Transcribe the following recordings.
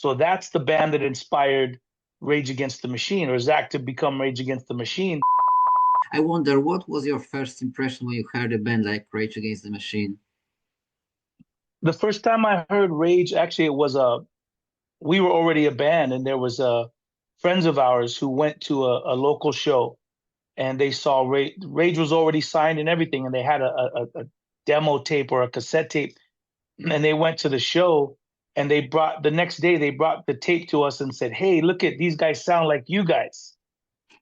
So that's the band that inspired Rage Against the Machine, or Zach to become Rage Against the Machine. I wonder what was your first impression when you heard a band like Rage Against the Machine? The first time I heard Rage, actually, it was we were already a band, and there was friends of ours who went to a local show, and they saw Rage. Rage was already signed and everything, and they had a demo tape or a cassette tape, and they went to the show, and they brought the next day they brought the tape to us and said, "Hey, look at these guys sound like you guys."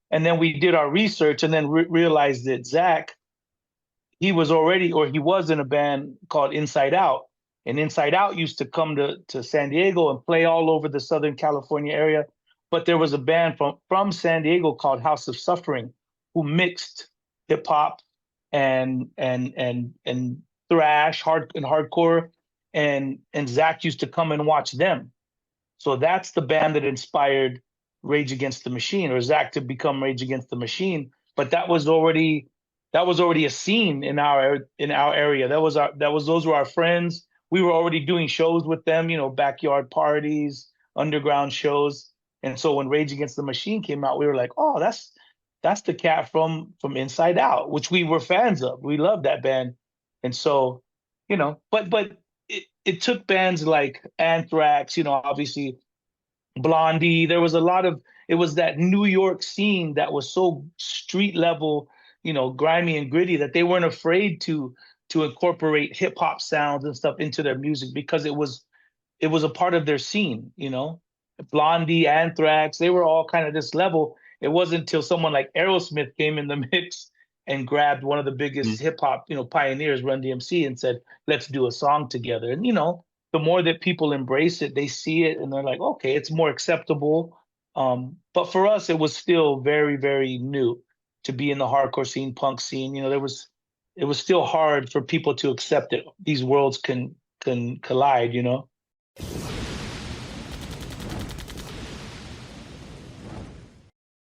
And then we did our research, and then realized that Zach, he was in a band called Inside Out. And Inside Out used to come to San Diego and play all over the Southern California area. But there was a band from San Diego called House of Suffering who mixed hip hop and thrash, hardcore. And Zach used to come and watch them. So that's the band that inspired Rage Against the Machine, or Zach to become Rage Against the Machine. But that was already a scene in our area. Those were our friends. We were already doing shows with them, backyard parties, underground shows. And so when Rage Against the Machine came out, we were like, oh, that's the cat from Inside Out, which we were fans of. We loved that band. And so, but it took bands like Anthrax, obviously Blondie. There was a lot of it was that New York scene that was so street level, grimy and gritty that they weren't afraid to incorporate hip hop sounds and stuff into their music because it was a part of their scene. Blondie, Anthrax, they were all kind of this level. It wasn't until someone like Aerosmith came in the mix and grabbed one of the biggest hip hop, pioneers, Run DMC, and said, "Let's do a song together." And the more that people embrace it, they see it and they're like, "Okay, it's more acceptable." But for us, it was still very, very new to be in the hardcore scene, punk scene. It was still hard for people to accept that these worlds can collide.